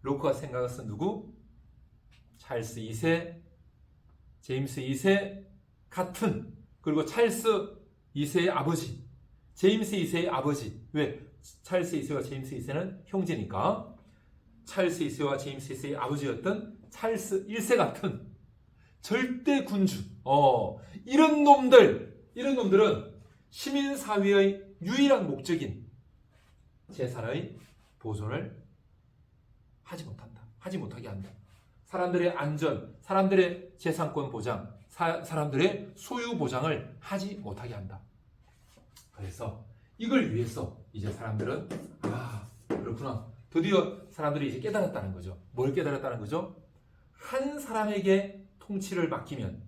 로크가 생각했던 누구? 찰스 2세, 제임스 2세 같은, 그리고 찰스 2세의 아버지, 제임스 2세의 아버지. 왜? 찰스 2세와 제임스 2세는 형제니까. 찰스 2세와 제임스 2세의 아버지였던 찰스 1세 같은 절대 군주. 이런 놈들은 시민사회의 유일한 목적인 재산의 보존을 하지 못하게 한다. 사람들의 안전, 사람들의 재산권 보장, 사람들의 소유 보장을 하지 못하게 한다. 그래서 이걸 위해서 이제 사람들은 그렇구나. 드디어 사람들이 이제 깨달았다는 거죠. 뭘 깨달았다는 거죠? 한 사람에게 통치를 맡기면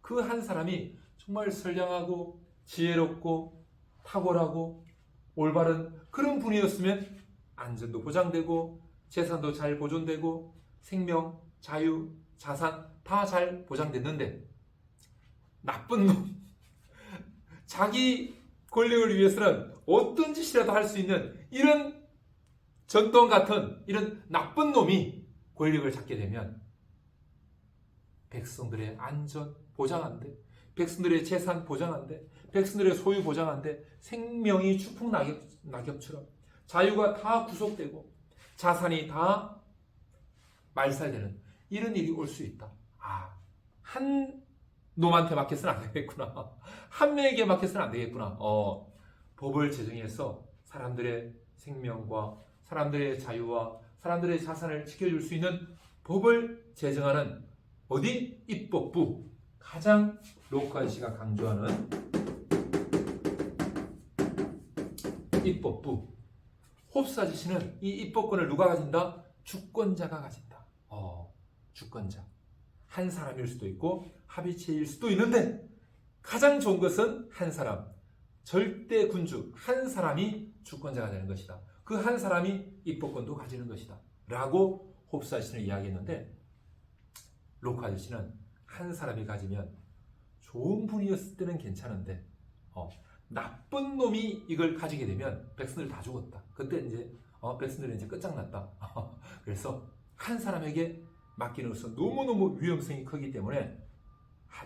그 한 사람이 정말 선량하고 지혜롭고 탁월하고 올바른 그런 분이었으면 안전도 보장되고 재산도 잘 보존되고 생명, 자유, 자산 다 잘 보장됐는데 나쁜 놈, 자기 권력을 위해서는 어떤 짓이라도 할 수 있는 이런 전동 같은 이런 나쁜 놈이 권력을 잡게 되면 백성들의 안전 보장 안 돼, 백성들의 재산 보장 안 돼, 백성들의 소유 보장 안 돼, 생명이 추풍 낙엽처럼 자유가 다 구속되고 자산이 다 말살되는 이런 일이 올 수 있다. 한 놈한테 맡겨서는 안 되겠구나. 한 명에게 맡겨서는 안 되겠구나. 법을 제정해서 사람들의 생명과 사람들의 자유와 사람들의 자산을 지켜줄 수 있는 법을 제정하는 어디? 입법부. 가장 로카시가 강조하는 입법부. 홉스 아저씨는 이 입법권을 누가 가진다? 주권자가 가진다. 주권자. 한 사람일 수도 있고 합의체일 수도 있는데 가장 좋은 것은 한 사람, 절대 군주 한 사람이 주권자가 되는 것이다. 그 한 사람이 입법권도 가지는 것이다 라고 홉스 아저씨는 이야기했는데 로크 아저씨는 한 사람이 가지면 좋은 분이었을 때는 괜찮은데 나쁜 놈이 이걸 가지게 되면 백성들 다 죽었다. 그때 이제 백성들은 이제 끝장났다. 그래서 한 사람에게 맡기는 것은 너무너무 위험성이 크기 때문에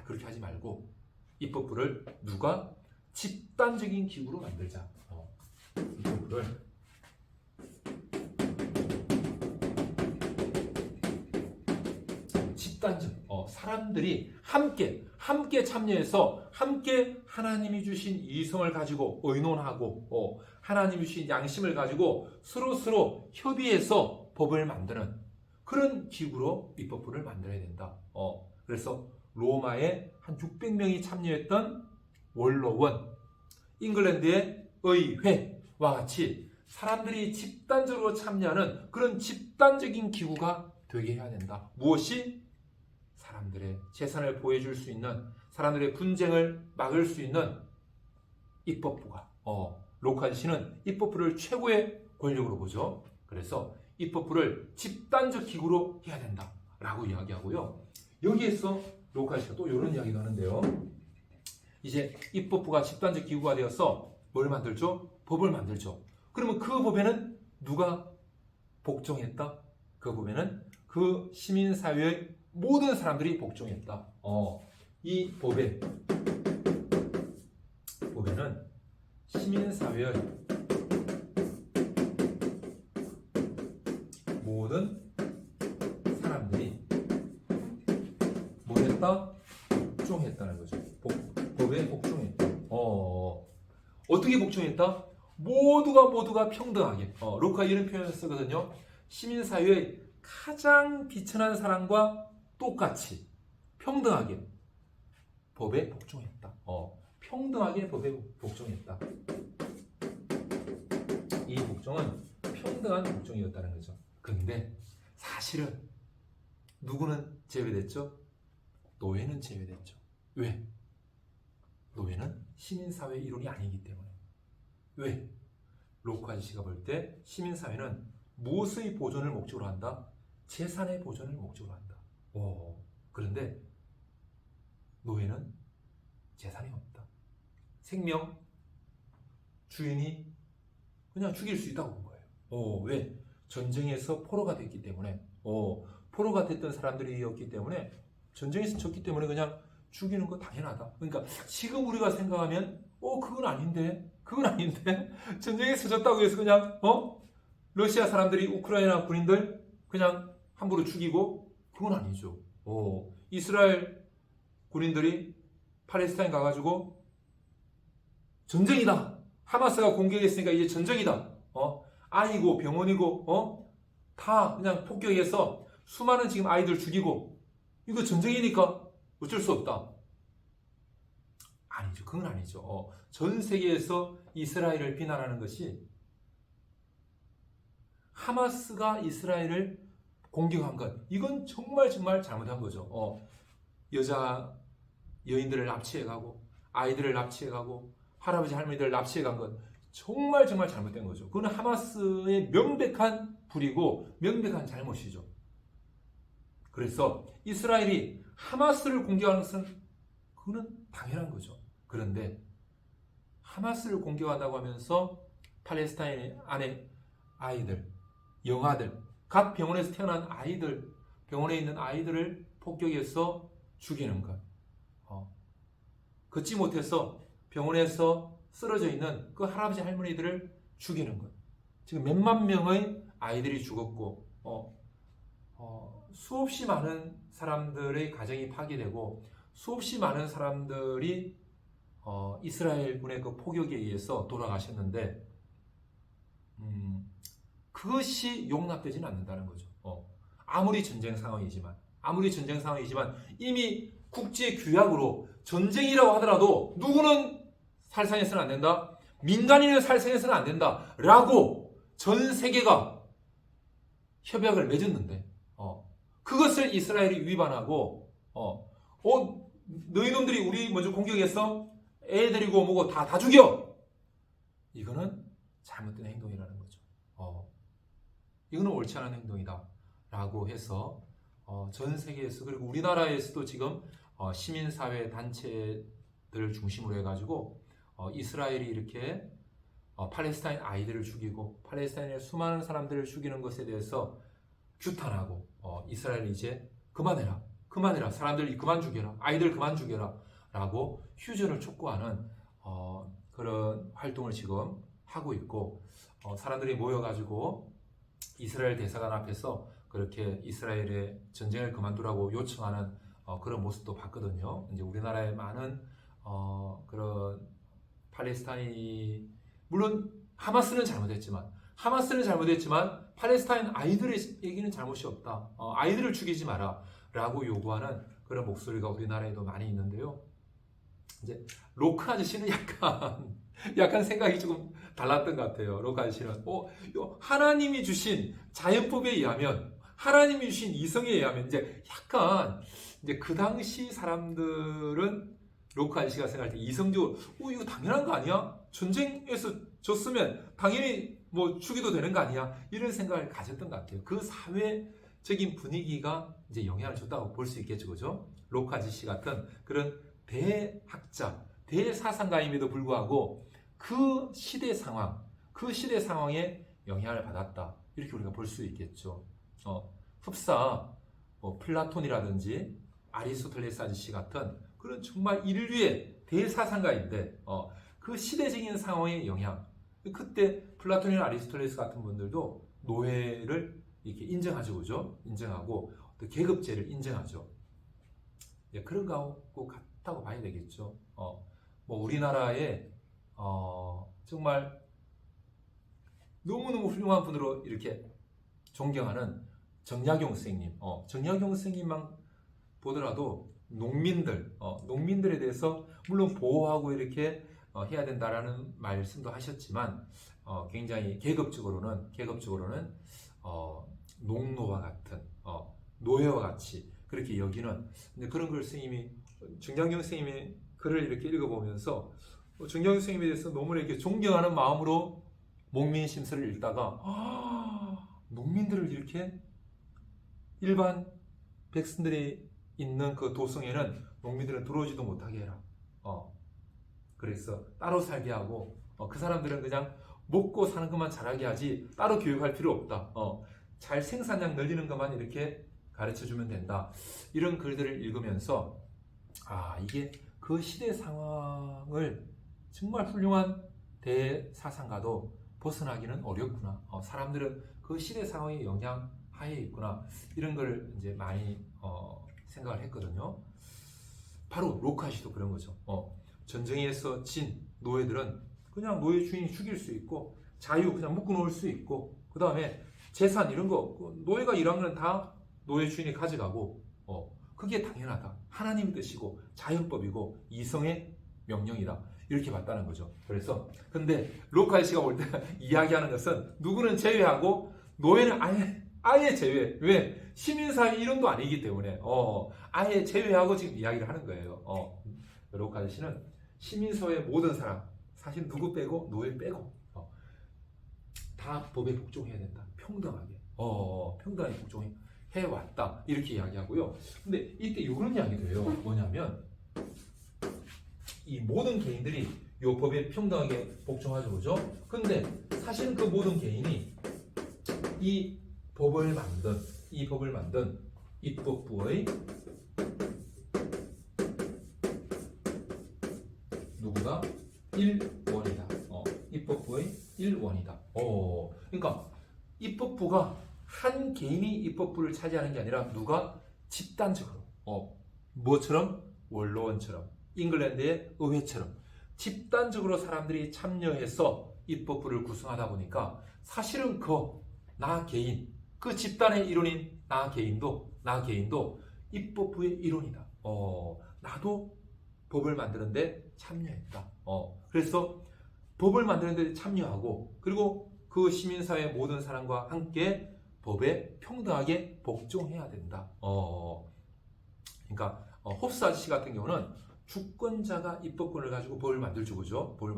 그렇게 하지 말고 입법부를 누가? 집단적인 기구로 만들자. 입법부를 집단적, 사람들이 함께 참여해서 함께 하나님이 주신 이성을 가지고 의논하고 하나님이 주신 양심을 가지고 서로 협의해서 법을 만드는 그런 기구로 입법부를 만들어야 된다. 그래서 로마에 한 600명이 참여했던 원로원, 잉글랜드의 의회와 같이 사람들이 집단적으로 참여하는 그런 집단적인 기구가 되게 해야 된다. 무엇이? 사람들의 재산을 보호해줄 수 있는, 사람들의 분쟁을 막을 수 있는 입법부가. 로카시는 입법부를 최고의 권력으로 보죠. 그래서 입법부를 집단적 기구로 해야 된다라고 이야기하고요. 여기에서 로카시가 또 이런 이야기도 하는데요. 이제 입법부가 집단적 기구가 되어서 뭘 만들죠? 법을 만들죠. 그러면 그 법에는 누가 복종했다? 그 법에는 그 시민사회의 모든 사람들이 복종했다. 이 법에는 시민사회의 모든 사람들이 뭐 했다? 복종했다는 거죠. 법에 복종했다. 어떻게 복종했다? 모두가 평등하게. 로크가 이런 표현을 쓰거든요. 시민사회의 가장 비천한 사람과 똑같이 평등하게 법에 복종했다. 평등하게 법에 복종했다. 이 복종은 평등한 복종이었다는 거죠. 근데 사실은 누구는 제외됐죠? 노예는 제외됐죠. 왜? 노예는 시민사회의 일원이 아니기 때문에. 왜? 로크 아저씨가 볼 때 시민사회는 무엇의 보존을 목적으로 한다? 재산의 보존을 목적으로 한다. 그런데 노예는 재산이 없다. 생명, 주인이 그냥 죽일 수 있다고 본 거예요. 왜? 전쟁에서 포로가 됐기 때문에. 포로가 됐던 사람들이었기 때문에 전쟁에서 졌기 때문에 그냥 죽이는 거 당연하다. 그러니까 지금 우리가 생각하면 그건 아닌데 전쟁에서 졌다고 해서 그냥 러시아 사람들이 우크라이나 군인들 그냥 함부로 죽이고 그건 아니죠. 이스라엘 군인들이 팔레스타인 가가지고 전쟁이다. 하마스가 공격했으니까 이제 전쟁이다. 아이고 병원이고 다 그냥 폭격해서 수많은 지금 아이들 죽이고 이거 전쟁이니까 어쩔 수 없다. 아니죠. 그건 아니죠. 전 세계에서 이스라엘을 비난하는 것이 하마스가 이스라엘을 공격한 것, 이건 정말 잘못한 거죠. 여인들을 납치해가고 아이들을 납치해가고 할아버지 할머니들을 납치해간 것 정말 잘못된 거죠. 그건 하마스의 명백한 불이고 명백한 잘못이죠. 그래서 이스라엘이 하마스를 공격하는 것은 그거는 당연한 거죠. 그런데 하마스를 공격한다고 하면서 팔레스타인 안에 아이들, 영아들, 각 병원에서 태어난 아이들, 병원에 있는 아이들을 폭격해서 죽이는 것. 걷지 못해서 병원에서 쓰러져 있는 그 할아버지 할머니들을 죽이는 것. 지금 몇만 명의 아이들이 죽었고 수없이 많은 사람들의 가정이 파괴되고 수없이 많은 사람들이 이스라엘군의 그 포격에 의해서 돌아가셨는데 그것이 용납되지는 않는다는 거죠. 아무리 전쟁 상황이지만 이미 국제 규약으로 전쟁이라고 하더라도 누구는 살상해서는 안 된다. 민간인은 살상해서는 안 된다. 라고 전 세계가 협약을 맺었는데 그것을 이스라엘이 위반하고 너희 놈들이 우리 먼저 공격했어? 애 데리고 뭐고 다 죽여! 이거는 잘못된 행동이라는 거죠. 이거는 옳지 않은 행동이다 라고 해서 전 세계에서 그리고 우리나라에서도 지금 시민사회 단체들을 중심으로 해가지고 이스라엘이 이렇게 팔레스타인 아이들을 죽이고 팔레스타인의 수많은 사람들을 죽이는 것에 대해서 규탄하고 이스라엘이 이제 그만해라 사람들 그만 죽여라 아이들 그만 죽여라 라고 휴전을 촉구하는 그런 활동을 지금 하고 있고 사람들이 모여가지고 이스라엘 대사관 앞에서 그렇게 이스라엘의 전쟁을 그만두라고 요청하는 그런 모습도 봤거든요. 이제 우리나라의 많은 그런 팔레스타인이 물론 하마스는 잘못했지만 팔레스타인 아이들의 얘기는 잘못이 없다. 아이들을 죽이지 마라 라고 요구하는 그런 목소리가 우리나라에도 많이 있는데요. 이제 로크 아저씨는 약간 생각이 조금 달랐던 것 같아요. 로크 아저씨는 하나님이 주신 자연법에 의하면 하나님이 주신 이성에 의하면 이제 그 당시 사람들은 로크 아저씨가 생각할 때 이성적으로 이거 당연한 거 아니야? 전쟁에서 졌으면 당연히 뭐 죽여도 되는 거 아니야? 이런 생각을 가졌던 것 같아요. 그 사회적인 분위기가 이제 영향을 줬다고 볼 수 있겠죠, 그죠? 로크 아저씨 같은 그런 대학자, 대사상가임에도 불구하고 그 시대 상황에 영향을 받았다. 이렇게 우리가 볼 수 있겠죠. 흡사 플라톤이라든지 아리스토텔레스 아저씨 같은 그런 정말 인류의 대사상가인데 그 시대적인 상황의 영향, 그때 플라톤이나 아리스토텔레스 같은 분들도 노예를 이렇게 인정하죠, 그죠? 인정하고 또 계급제를 인정하죠. 예, 그런 거하고 같다고 봐야 되겠죠. 뭐 우리나라에 정말 너무너무 훌륭한 분으로 이렇게 존경하는 정약용 선생님, 정약용 선생님만 보더라도 농민들에 대해서 물론 보호하고 이렇게 해야 된다라는 말씀도 하셨지만 굉장히 계급적으로는 농노와 같은 노예와 같이 그렇게 여기는 그런 걸 정약용 선생님의 글을 이렇게 읽어보면서 정약용 선생님에 대해서 너무 이렇게 존경하는 마음으로 목민심서를 읽다가 농민들을 이렇게 일반 백성들이 있는 그 도성에는 농민들은 들어오지도 못하게 해라. 그래서 따로 살게 하고 그 사람들은 그냥 먹고 사는 것만 잘하게 하지 따로 교육할 필요 없다. 잘 생산량 늘리는 것만 이렇게 가르쳐주면 된다. 이런 글들을 읽으면서 이게 그 시대 상황을 정말 훌륭한 대사상가도 벗어나기는 어렵구나. 사람들은 그 시대 상황의 영향 하에 있구나. 이런 걸 이제 많이 생각을 했거든요. 바로 로카시도 그런 거죠. 전쟁에서 진 노예들은 그냥 노예 주인이 죽일 수 있고 자유 그냥 묶어 놓을 수 있고 그 다음에 재산 이런 거 노예가 일한 건 다 노예 주인이 가져가고 그게 당연하다. 하나님 뜻이고 자연법이고 이성의 명령이다. 이렇게 봤다는 거죠. 그래서 근데 로카시가 볼 때 이야기하는 것은 누구는 제외하고 노예는 아예 제외. 왜? 시민사회 이론도 아니기 때문에 아예 제외하고 지금 이야기를 하는 거예요. 로카시는 시민사회 모든 사람 사실 누구 빼고 노예 빼고 다 법에 복종해야 된다. 평등하게 평등하게 복종해 왔다. 이렇게 이야기하고요. 근데 이때 이런 이야기도 해요. 뭐냐면 이 모든 개인들이 이 법에 평등하게 복종하죠, 그죠? 근데 사실은 그 모든 개인이 이 법을 만든 입법부의 누구다? 일원이다. 입법부의 일원이다. 그러니까 입법부가 한 개인이 입법부를 차지하는 게 아니라 누가 집단적으로 뭐처럼? 원로원처럼 잉글랜드의 의회처럼 집단적으로 사람들이 참여해서 입법부를 구성하다 보니까 사실은 나 개인, 그 집단의 일원인 나 개인도 입법부의 일원이다. 나도 법을 만드는데 참여했다. 그래서 법을 만드는데 참여하고 그리고 그 시민사회 모든 사람과 함께 법에 평등하게 복종해야 된다. 그러니까 홉스 아저씨 같은 경우는 주권자가 입법권을 가지고 법을 만들죠, 그죠? 법을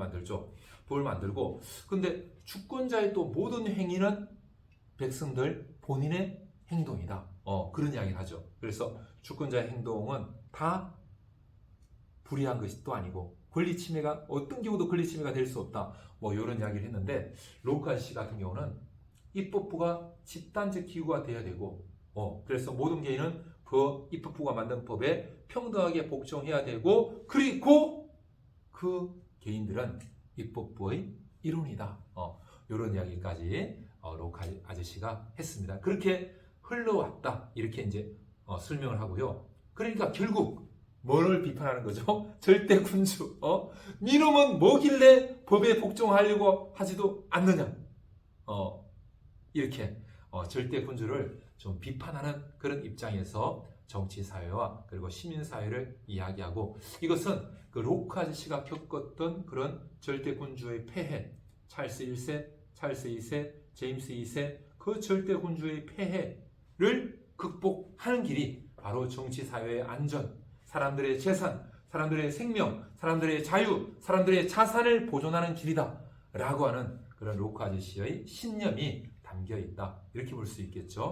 만들고 근데 주권자의 또 모든 행위는 백성들 본인의 행동이다. 그런 이야기를 하죠. 그래서 주권자의 행동은 다 불의한 것이 또 아니고 권리 침해가 어떤 경우도 권리 침해가 될 수 없다. 뭐 이런 이야기를 했는데 로카시 같은 경우는 입법부가 집단적 기구가 돼야 되고 그래서 모든 개인은 그 입법부가 만든 법에 평등하게 복종해야 되고 그리고 그 개인들은 입법부의 일원이다. 이런 이야기까지 로카 아저씨가 했습니다. 그렇게 흘러왔다. 이렇게 이제 설명을 하고요. 그러니까 결국 뭐를 비판하는 거죠? 절대군주. 니놈은 뭐길래 법에 복종하려고 하지도 않느냐? 이렇게 절대군주를 좀 비판하는 그런 입장에서 정치사회와 그리고 시민사회를 이야기하고 이것은 그 로크 아저씨가 겪었던 그런 절대군주의 폐해, 찰스 1세, 찰스 2세, 제임스 2세 그 절대군주의 폐해를 극복하는 길이 바로 정치사회의 안전, 사람들의 재산, 사람들의 생명, 사람들의 자유, 사람들의 자산을 보존하는 길이다 라고 하는 그런 로크 아저씨의 신념이 담겨 있다 이렇게 볼 수 있겠죠.